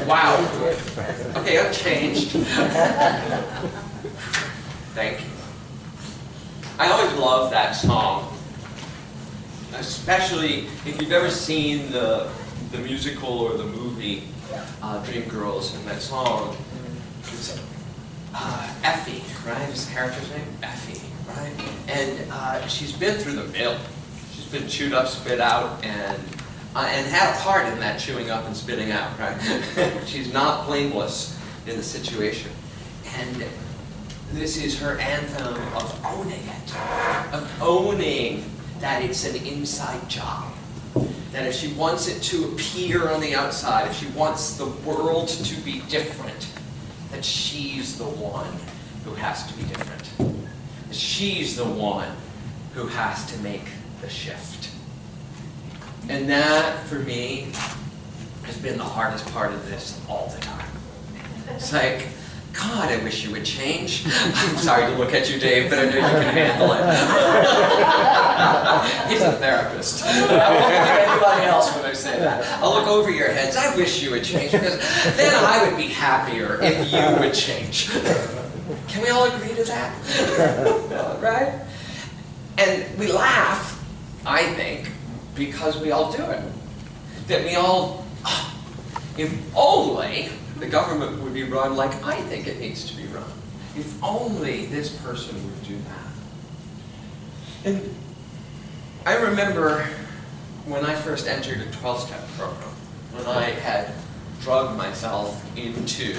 Wow. Okay, I've changed. Thank you. I always love that song, especially if you've ever seen the musical or the movie Dreamgirls, and that song is Effie, right? His character's name? Effie, right? And she's been through the mill. She's been chewed up, spit out, and had a part in that chewing up and spitting out, right? She's not blameless in the situation. And this is her anthem of owning it, of owning that it's an inside job. That if she wants it to appear on the outside, if she wants the world to be different, that she's the one who has to be different. That she's the one who has to make the shift. And that, for me, has been the hardest part of this all the time. It's like, God, I wish you would change. I'm sorry to look at you, Dave, but I know you can handle it. He's a therapist. I won't look at anybody else when I say that. I'll look over your heads. I wish you would change, because then I would be happier if you would change. Can we all agree to that? Right? And we laugh, I think, because we all do it. That we all, if only the government would be run like I think it needs to be run. If only this person would do that. And I remember when I first entered a 12-step program, when I had dragged myself into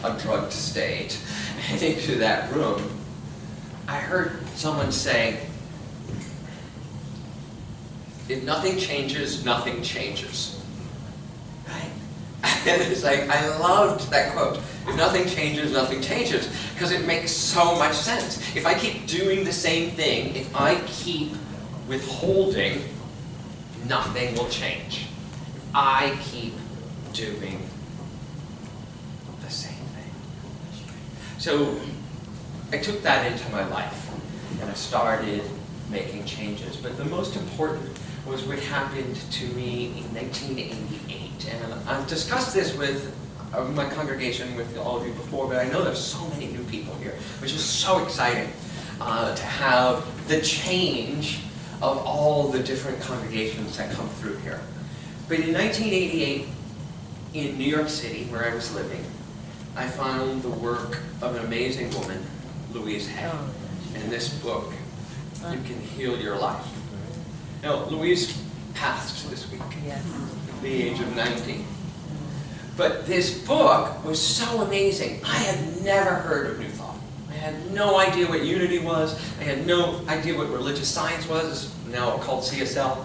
a drugged state, and into that room, I heard someone say, if nothing changes, nothing changes. Right? And it's like, I loved that quote. If nothing changes, nothing changes. Because it makes so much sense. If I keep doing the same thing, if I keep withholding, nothing will change. If I keep doing the same thing. So I took that into my life, and I started making changes. But the most important was what happened to me in 1988. And I've discussed this with my congregation, with all of you before, but I know there's so many new people here, which is so exciting to have the change of all the different congregations that come through here. But in 1988, in New York City, where I was living, I found the work of an amazing woman, Louise Hay, in this book, You Can Heal Your Life. Now, Louise passed this week at the age of 90. But this book was so amazing. I had never heard of New Thought. I had no idea what unity was. I had no idea what religious science was, now called CSL.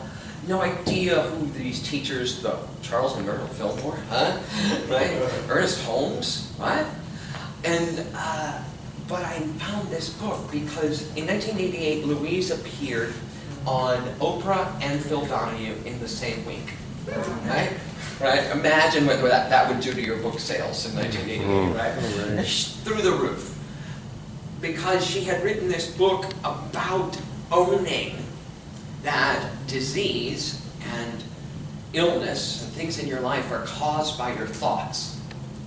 No idea who these teachers, Charles and Myrtle Fillmore, huh? Right? Ernest Holmes, what? And, but I found this book because in 1988, Louise appeared on Oprah and Phil Donahue in the same week, right? Right? Imagine what that would do to your book sales in 1988, right? Through the roof. Because she had written this book about owning that disease and illness and things in your life are caused by your thoughts.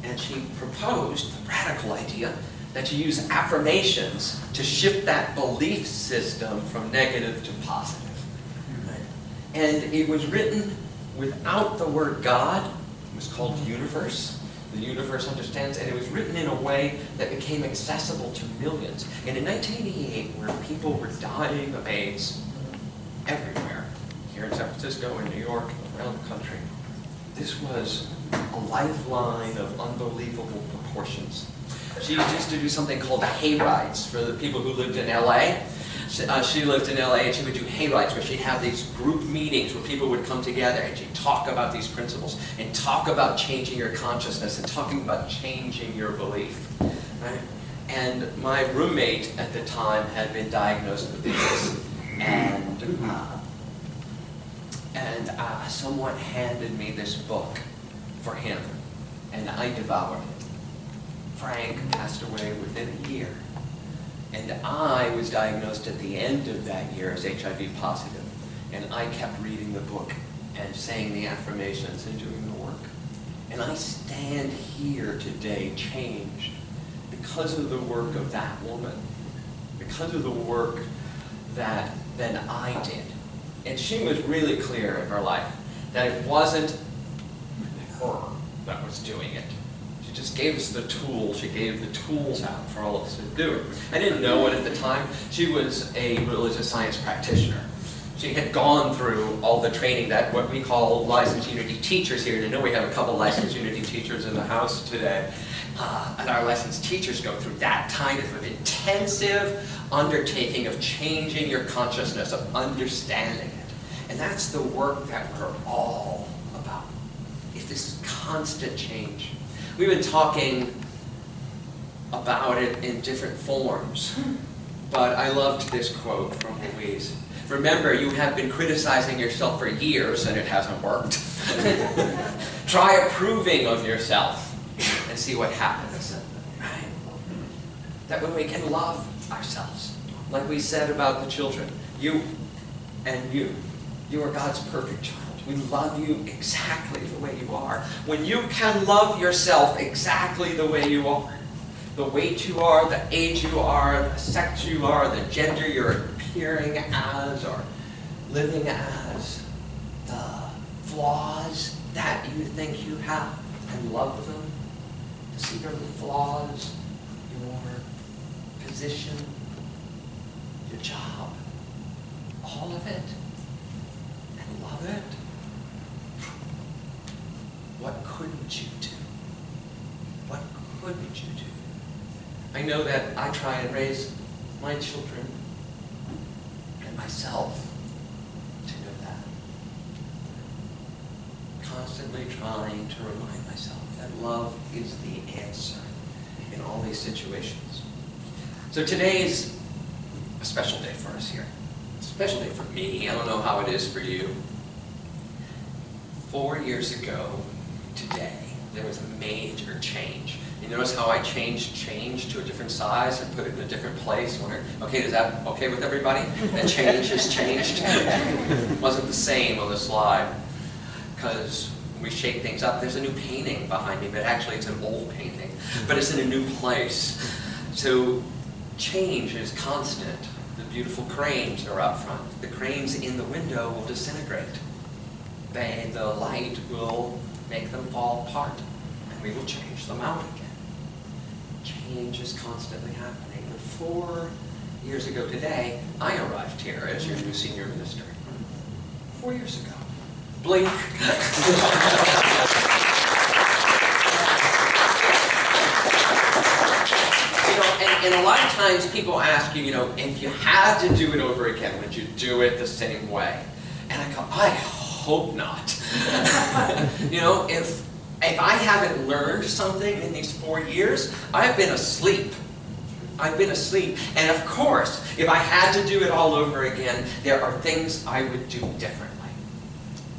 And she proposed the radical idea that you use affirmations to shift that belief system from negative to positive. Right? And it was written without the word God. It was called Universe. The universe understands, and it was written in a way that became accessible to millions. And in 1988, where people were dying of AIDS everywhere, here in San Francisco, in New York, around the country, this was a lifeline of unbelievable proportions. She used to do something called hay rides for the people who lived in LA. She lived in LA, and she would do hay rides where she'd have these group meetings where people would come together, and she'd talk about these principles and talk about changing your consciousness and talking about changing your belief. Right? And my roommate at the time had been diagnosed with this, and someone handed me this book for him, and I devoured it. Frank passed away within a year. And I was diagnosed at the end of that year as HIV positive. And I kept reading the book and saying the affirmations and doing the work. And I stand here today changed because of the work of that woman, because of the work that then I did. And she was really clear in her life that it wasn't her that was doing it. She just gave us the tools. She gave the tools out for all of us to do it. I didn't know it at the time. She was a religious science practitioner. She had gone through all the training that what we call licensed Unity teachers here. And I know we have a couple licensed Unity teachers in the house today. And our licensed teachers go through that kind of an intensive undertaking of changing your consciousness, of understanding it. And that's the work that we're all about. It's this constant change. We've been talking about it in different forms, but I loved this quote from Louise. Remember, you have been criticizing yourself for years and it hasn't worked. Try approving of yourself and see what happens. Right? That way we can love ourselves. Like we said about the children, you and you are God's perfect child. We love you exactly the way you are. When you can love yourself exactly the way you are, the weight you are, the age you are, the sex you are, the gender you're appearing as or living as, the flaws that you think you have, and love them, to see your flaws, your position, your job, all of it, and love it. What couldn't you do? What couldn't you do? I know that I try and raise my children and myself to know that. Constantly trying to remind myself that love is the answer in all these situations. So today's a special day for us here. A special day for me. I don't know how it is for you. 4 years ago today, there was a major change. You notice how I changed change to a different size and put it in a different place? Okay, is that okay with everybody? That change has changed? It wasn't the same on the slide because we shake things up. There's a new painting behind me, but actually it's an old painting. But it's in a new place. So change is constant. The beautiful cranes are up front. The cranes in the window will disintegrate. The light will make them fall apart, and we will change them out again. Change is constantly happening. And 4 years ago today, I arrived here as your new senior minister. 4 years ago. Blink. And a lot of times people ask you, if you had to do it over again, would you do it the same way? And I go, I hope not. If I haven't learned something in these 4 years, I've been asleep. I've been asleep. And of course, if I had to do it all over again, there are things I would do differently.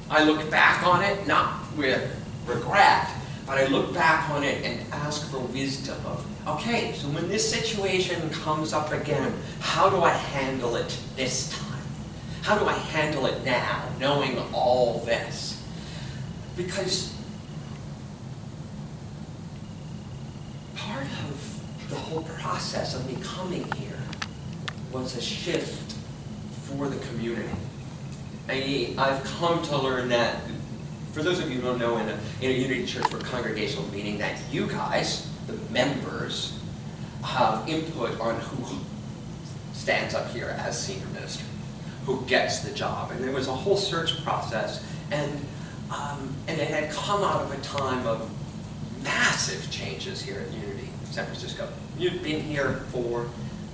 I look back on it, not with regret, but I look back on it and ask for wisdom of, okay, so when this situation comes up again, how do I handle it this time? How do I handle it now, knowing all this? Because part of the whole process of me coming here was a shift for the community. I've come to learn that, for those of you who don't know, in a Unity Church we're congregational, meaning that you guys, the members, have input on who stands up here as senior minister, who gets the job. And there was a whole search process, and it had come out of a time of massive changes here at Unity San Francisco. You've been here for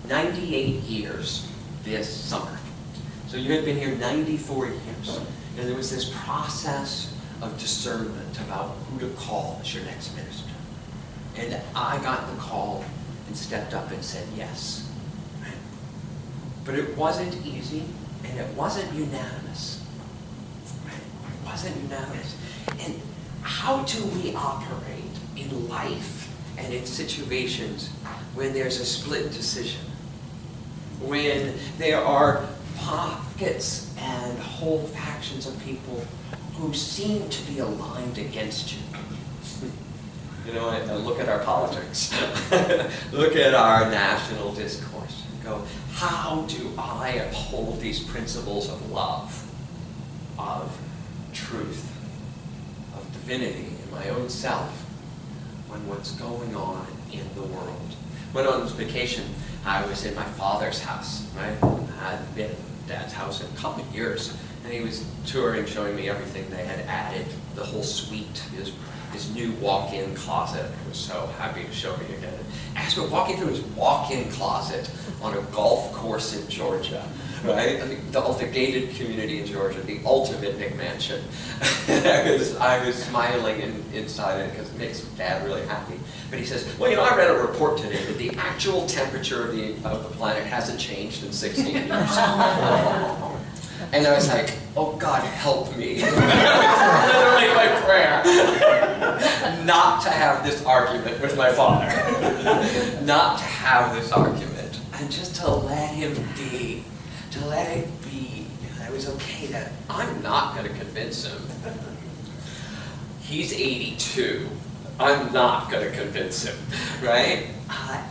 98 years this summer. So you had been here 94 years. And there was this process of discernment about who to call as your next minister. And I got the call and stepped up and said yes. But it wasn't easy, and it wasn't unanimous. It wasn't unanimous. And how do we operate in life and in situations when there's a split decision? When there are pockets and whole factions of people who seem to be aligned against you. You know, and look at our politics. Look at our national discourse and go, how do I uphold these principles of love, of truth, of divinity in my own self when what's going on in the world? When on vacation, I was in my father's house, right? I hadn't been at Dad's house in a couple of years, and he was touring, showing me everything they had added, the whole suite, his new walk-in closet. I was so happy to show me again. As we're walking through his walk-in closet on a golf course in Georgia, right? I mean, the gated community in Georgia, the ultimate McMansion. I was smiling inside it because it makes Dad really happy. But he says, well, you know, I read a report today that the actual temperature of the planet hasn't changed in 16 years. And I was like, oh God, help me. Literally my prayer. Not to have this argument with my father. Not to have this argument. And just to let him be. To let it be. It was okay that I'm not going to convince him. He's 82. I'm not going to convince him. Right?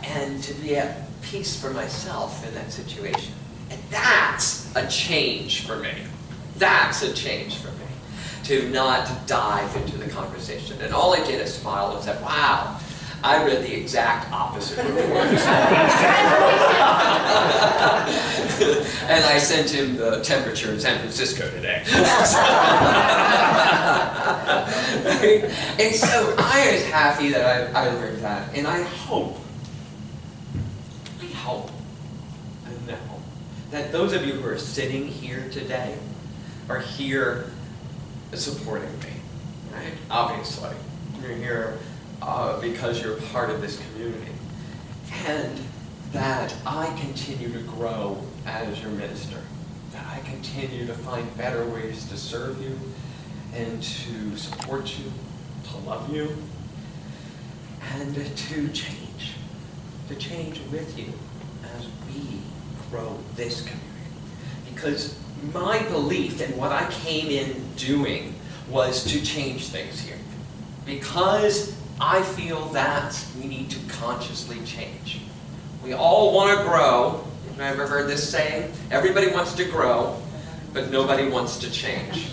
And to be at peace for myself in that situation. And that's a change for me. That's a change for me. To not dive into the conversation. And all I did is smile and said, wow, I read the exact opposite report. And I sent him the temperature in San Francisco today. And so I was happy that I learned that. And I hope, that those of you who are sitting here today are here supporting me, right? Obviously. You're here because you're part of this community. And that I continue to grow as your minister. That I continue to find better ways to serve you and to support you, to love you, and to change with you as we grow this community. Because my belief and what I came in doing was to change things here. Because I feel that we need to consciously change. We all want to grow. Have you ever heard this saying? Everybody wants to grow, but nobody wants to change.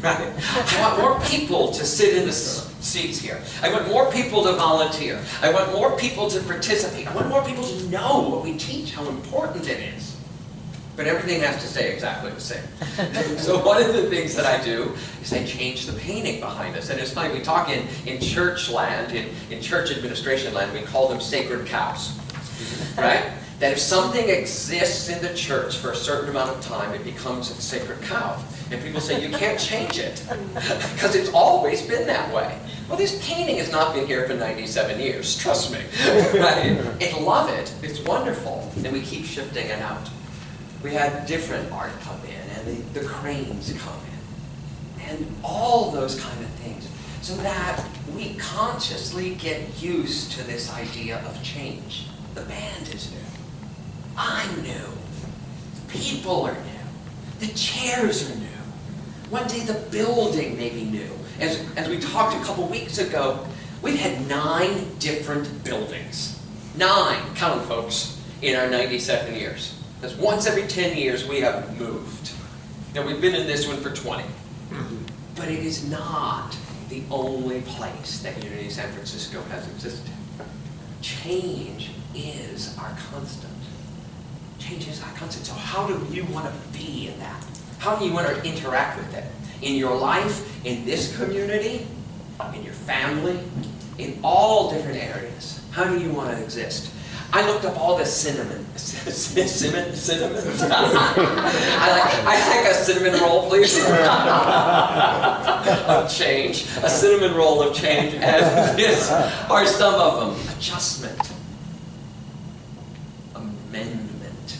Right? I want more people to sit in the seats here. I want more people to volunteer. I want more people to participate. I want more people to know what we teach, how important it is. But everything has to stay exactly the same. So one of the things that I do is I change the painting behind us. And it's funny, we talk in church land, in church administration land, we call them sacred cows. Right? That if something exists in the church for a certain amount of time, it becomes a sacred cow. And people say, you can't change it, because it's always been that way. Well, this painting has not been here for 97 years, trust me. Right? I love it, it's wonderful, and we keep shifting it out. We had different art come in, and the cranes come in, and all those kind of things, so that we consciously get used to this idea of change. The band is new. I'm new. The people are new. The chairs are new. One day the building may be new. As we talked a couple weeks ago, we've had 9 different buildings. 9, count folks, in our 97 years. That's once every 10 years we have moved. Now we've been in this one for 20. But it is not the only place that Unity San Francisco has existed. Change is our constant. Change is our constant. So how do you want to be in that? How do you want to interact with it? In your life, in this community, in your family, in all different areas. How do you want to exist? I looked up all the cinnamon. Cinnamon? I like a cinnamon roll, please. Of change. A cinnamon roll of change. And this are some of them. Adjustment. Amendment.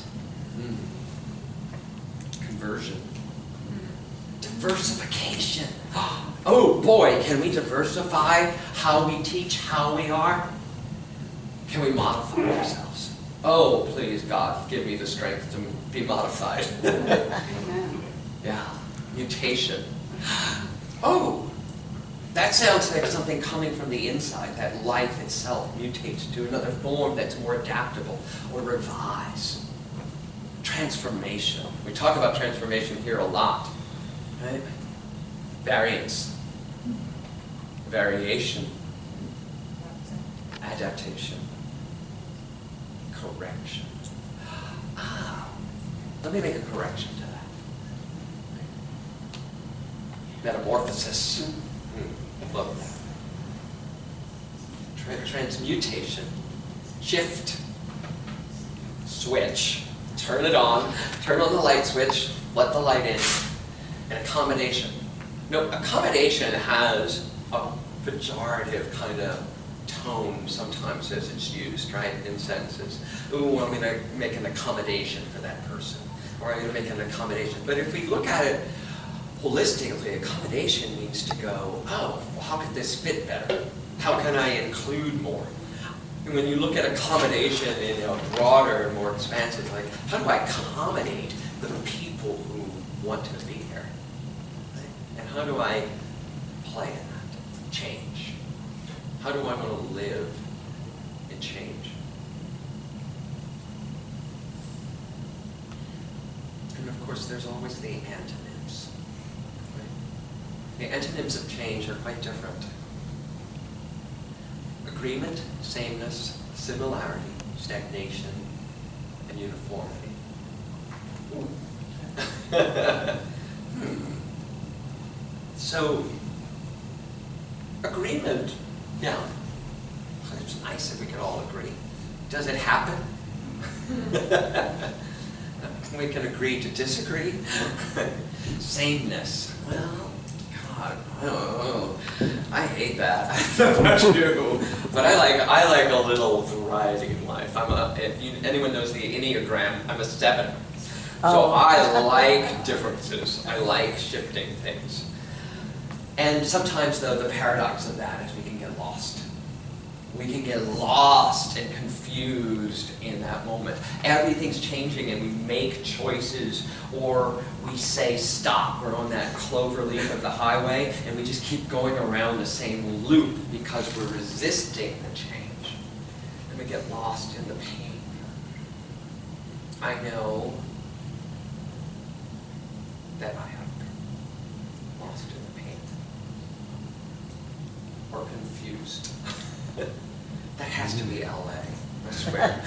Conversion. Diversification. Oh boy, can we diversify how we teach, how we are? Can we modify ourselves? Oh, please, God, give me the strength to be modified. Yeah, mutation. oh, that sounds like something coming from the inside, that life itself mutates to another form that's more adaptable or revise. Transformation. We talk about transformation here a lot, right? Variance, variation, adaptation, correction. Ah, let me make a correction to that. Metamorphosis. Love that. Transmutation. Shift. Switch. Turn it on. Turn on the light switch. Let the light in. And accommodation. No, accommodation has a pejorative kind of tone sometimes as it's used, right, in sentences. Ooh, I'm going to make an accommodation for that person. Or I'm going to make an accommodation. But if we look at it holistically, accommodation means to go, oh, well, how could this fit better? How can I include more? And when you look at accommodation in a broader and more expansive, like, how do I accommodate the people who want to be here? Right? And how do I play in that? Change. How do I want to live in change? And of course, there's always the antonyms. Right? The antonyms of change are quite different. Agreement, sameness, similarity, stagnation, and uniformity. So, agreement, yeah, it's nice if we could all agree. Does it happen? We can agree to disagree. Sameness, well, God, oh, I hate that. I don't know about you, but I like a little variety in life. If anyone knows the Enneagram, I'm a 7. So I like differences. I like shifting things. And sometimes, though, the paradox of that is we can get lost. We can get lost and confused in that moment. Everything's changing and we make choices, or we say stop. We're on that clover leaf of the highway and we just keep going around the same loop because we're resisting the change. And we get lost in the pain. I know that I have been lost in the pain. Or confused. That has to be LA, I swear.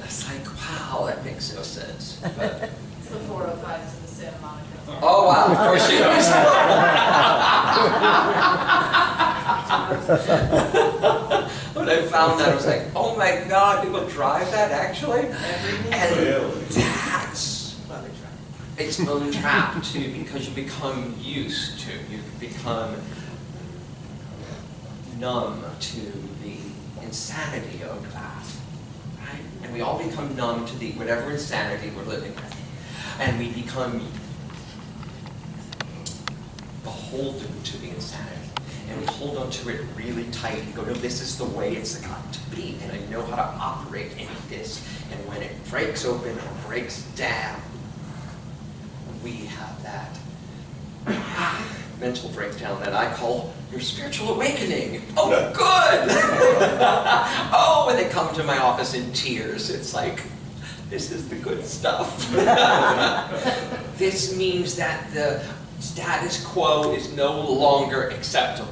It's like, wow, that makes no sense. But it's the 405 to the Santa Monica. Oh, wow, of course she knows. When I found that, I was like, oh my God, people drive that actually? And that's its own trap too, because you become used to, you become numb to the insanity of that, right? And we all become numb to the whatever insanity we're living in. And we become beholden to the insanity. And we hold on to it really tight and go, no, this is the way it's got to be. And I know how to operate in this. And when it breaks open or breaks down, we have that mental breakdown that I call your spiritual awakening. Oh, good! Oh, when they come to my office in tears, it's like, this is the good stuff. This means that the status quo is no longer acceptable.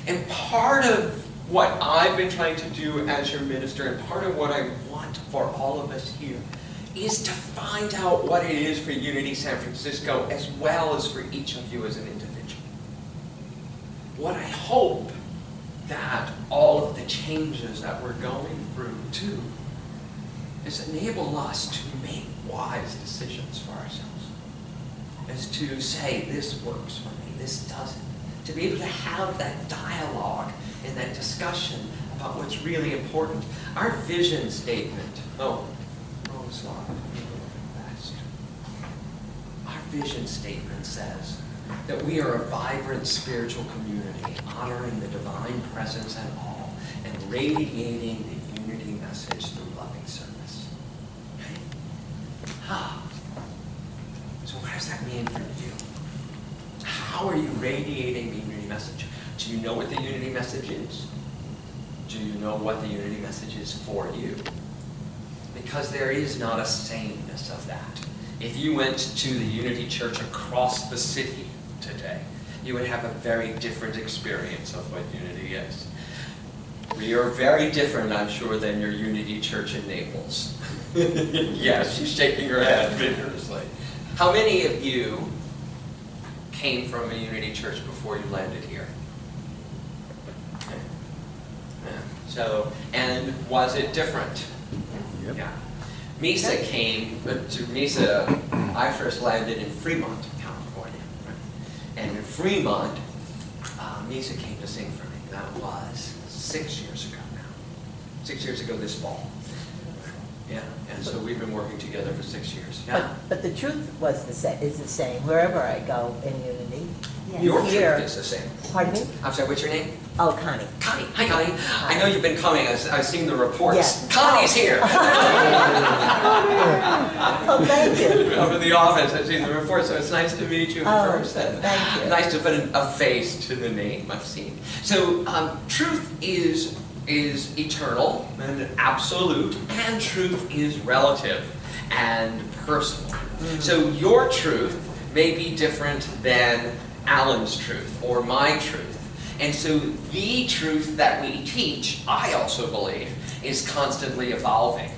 And part of what I've been trying to do as your minister, and part of what I want for all of us here, is to find out what it is for Unity San Francisco, as well as for each of you as an individual. What I hope that all of the changes that we're going through too is enable us to make wise decisions for ourselves. Is to say, this works for me, this doesn't. To be able to have that dialogue and that discussion about what's really important. Our vision statement, wrong slide. Our vision statement says that we are a vibrant spiritual community, honoring the divine presence in all, and radiating the unity message through loving service. So what does that mean for you? are you radiating the unity message? Do you know what the unity message is? Do you know what the unity message is for you? Because there is not a sameness of that. If you went to the Unity Church across the city today, you would have a very different experience of what unity is. We are very different, I'm sure, than your Unity Church in Naples. Yes, she's shaking her head vigorously. How many of you came from a Unity Church before you landed here? Yeah. So, and was it different? Yep. Yeah. Misa came to Misa. I first landed in Fremont, California, right? And in Fremont, Misa came to sing for me. That was 6 years ago now. 6 years ago this fall. Yeah, and so we've been working together for 6 years. Yeah. But the truth was is the same wherever I go in Unity. Your Here, truth is the same. pardon me? I'm sorry, what's your name? Oh, Connie. Connie. Hi, Connie. I know you've been coming. I've seen the reports. Yes. Connie's here. Oh, thank you. Over in the office, I've seen the reports, so it's nice to meet you in person. Thank you. Nice to put a face to the name I've seen. So, truth is eternal and absolute, and truth is relative and personal. Mm-hmm. So your truth may be different than Alan's truth or my truth. And so the truth that we teach, I also believe, is constantly evolving.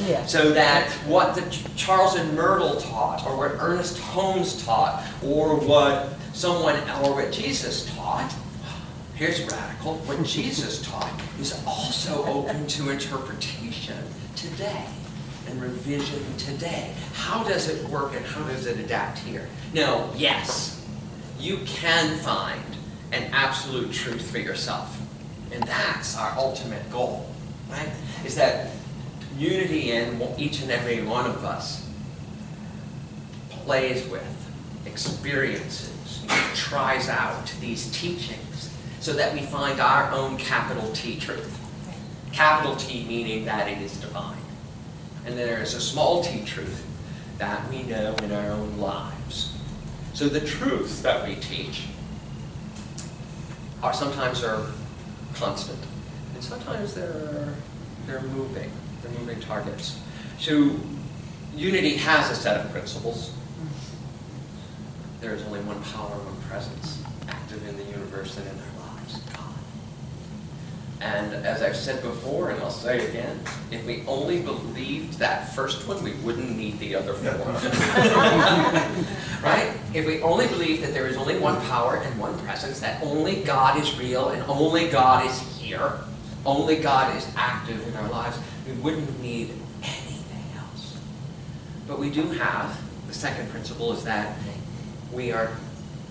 Yeah. So that what Charles and Myrtle taught, or what Ernest Holmes taught, or what Jesus taught, here's radical, what Jesus taught is also open to interpretation today and revision today. How does it work and how does it adapt here? Now, yes, you can find an absolute truth for yourself. And that's our ultimate goal, right? Is that unity in each and every one of us plays with, experiences, tries out these teachings so that we find our own capital T truth. Capital T meaning that it is divine. And then there is a small t truth that we know in our own lives. So the truths that we teach are sometimes constant, and sometimes they're moving. They're moving targets. So unity has a set of principles. There is only one power, one presence, active in the universe and in our lives, God. And as I've said before, and I'll say again, if we only believed that first one, we wouldn't need the other four. Right? If we only believed that there is only one power and one presence, that only God is real and only God is here, only God is active in our lives, we wouldn't need anything else. But we do have, the second principle is that we are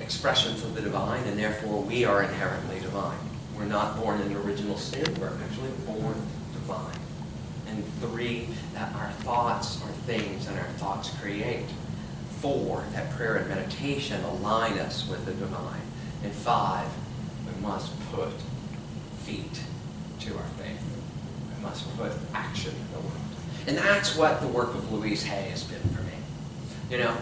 expressions of the divine, and therefore we are inherently divine. We're not born in original sin, we're actually born divine. And 3, that our thoughts are things and our thoughts create. 4, that prayer and meditation align us with the divine. And 5, we must put feet to our faith. We must put action in the world. And that's what the work of Louise Hay has been for me. You know,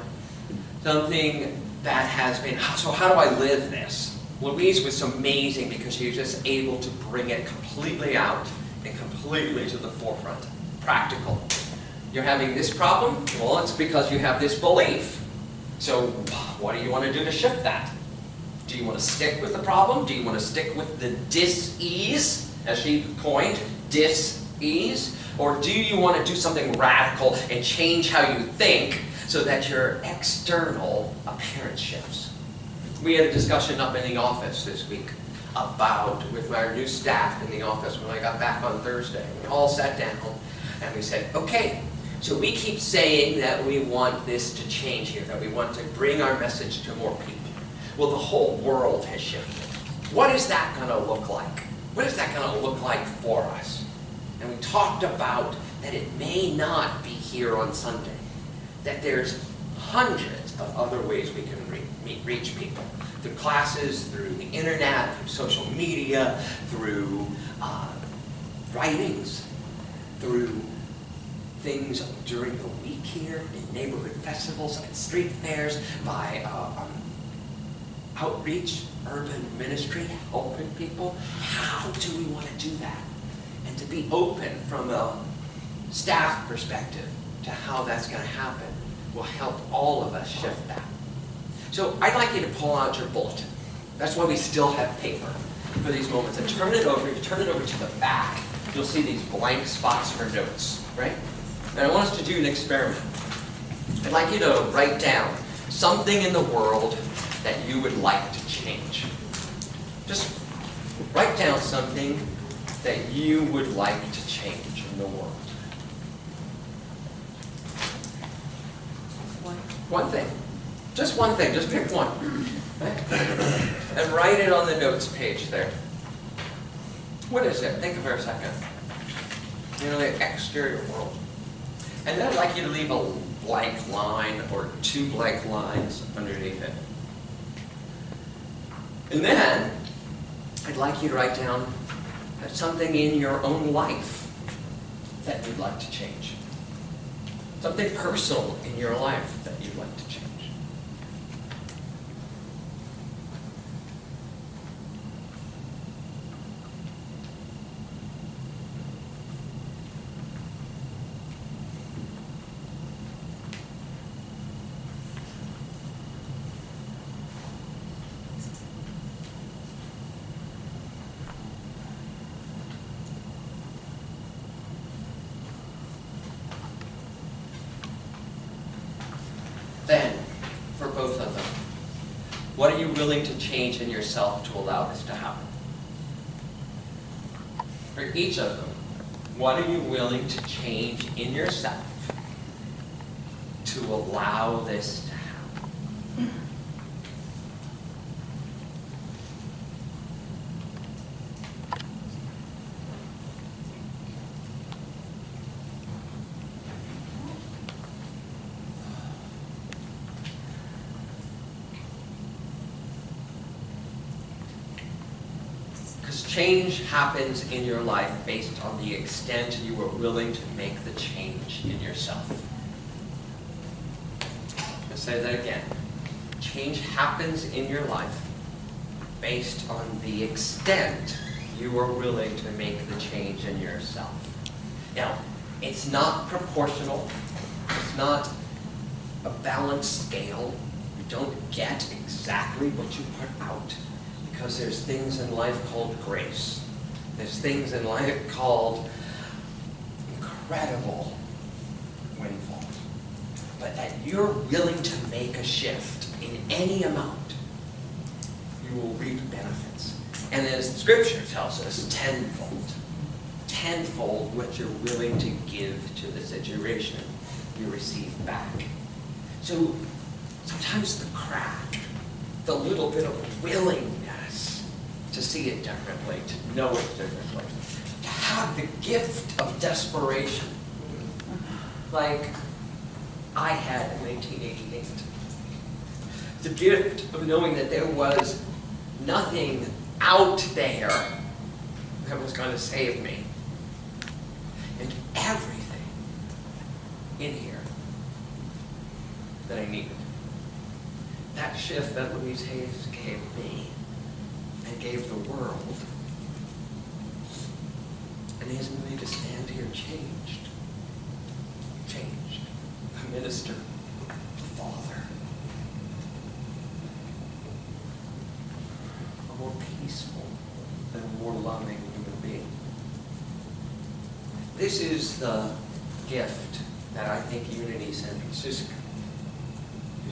something that has been, so how do I live this? Louise was amazing because she was just able to bring it completely out and completely to the forefront. Practical. You're having this problem? Well, it's because you have this belief. So what do you want to do to shift that? Do you want to stick with the problem? Do you want to stick with the dis-ease, as she coined, dis-ease? Or do you want to do something radical and change how you think so that your external appearance shifts? We had a discussion up in the office this week with our new staff in the office when I got back on Thursday. We all sat down and we said, okay, so we keep saying that we want this to change here, that we want to bring our message to more people. Well, the whole world has shifted. What is that going to look like? What is that going to look like for us? And we talked about that it may not be here on Sunday, that there's hundreds of other ways we can reach people. Through classes, through the internet, through social media, through writings, through things during the week here, in neighborhood festivals and street fairs, by outreach, urban ministry, helping people. How do we want to do that? And to be open from a staff perspective to how that's going to happen will help all of us shift that. So I'd like you to pull out your bulletin. That's why we still have paper for these moments. And turn it over. If you turn it over to the back, you'll see these blank spots for notes, right? And I want us to do an experiment. I'd like you to write down something in the world that you would like to change. Just write down something that you would like to change in the world. One thing. Just one thing. Just pick one. Right? And write it on the notes page there. What is it? Think of it for a second. You know, the exterior world. And then I'd like you to leave a blank line or 2 blank lines underneath it. And then I'd like you to write down something in your own life that you'd like to change. Something personal in your life that you'd like to change. Then, for both of them, what are you willing to change in yourself to allow this to happen? For each of them, what are you willing to change in yourself to allow this to happen? Change happens in your life based on the extent you are willing to make the change in yourself. Let's say that again. Change happens in your life based on the extent you are willing to make the change in yourself. Now, it's not proportional. It's not a balanced scale. You don't get exactly what you put out. Because there's things in life called grace. There's things in life called incredible windfalls. But that you're willing to make a shift in any amount, you will reap benefits. And as Scripture tells us, tenfold. Tenfold what you're willing to give to the situation, you receive back. So sometimes the crack, the little bit of willingness to see it differently, to know it differently, to have the gift of desperation, like I had in 1988. The gift of knowing that there was nothing out there that was going to save me, and everything in here that I needed. That shift that Louise Hayes gave me and gave the world, and he isn't made to stand here changed. Changed. A minister, a father, a more peaceful and a more loving human being. This is the gift that I think Unity San Francisco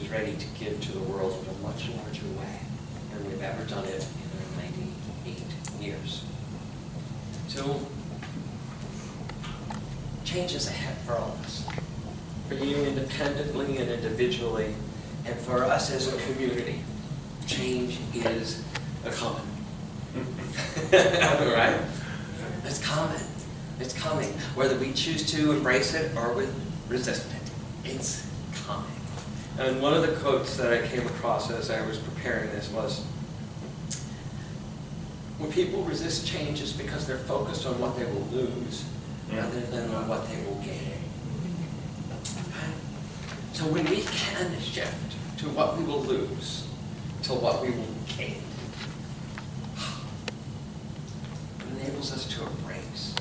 is ready to give to the world in a much larger way than we've ever done it in our 98 years. So, change is ahead for all of us. For you independently and individually, and for us as a community. Change is a coming. Right? It's coming. It's coming. Whether we choose to embrace it or resist it, it's coming. And one of the quotes that I came across as I was preparing this was, when people resist change, it's because they're focused on what they will lose rather than on what they will gain. So when we can shift to what we will lose, to what we will complicated. It enables us to embrace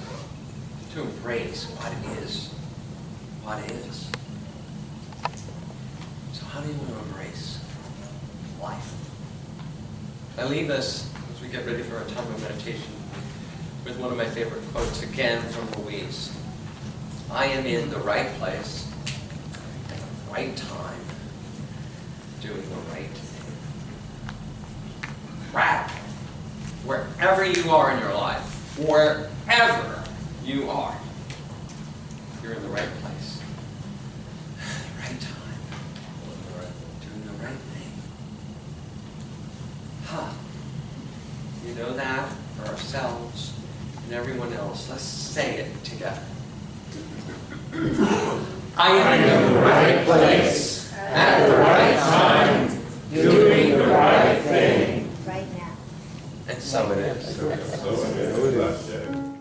what is. What is. So how do you want to embrace life? I leave us, as we get ready for our time of meditation, with one of my favorite quotes, again from Louise. I am in the right place, at the right time, doing the right thing. Right. Wherever you are in your life, wherever you are, you're in the right place, the right time, doing the right thing. Huh. You know that for ourselves and everyone else. Let's say it together. I am in the right place, at the right time, doing the right thing. Right now. And so it is. So it is.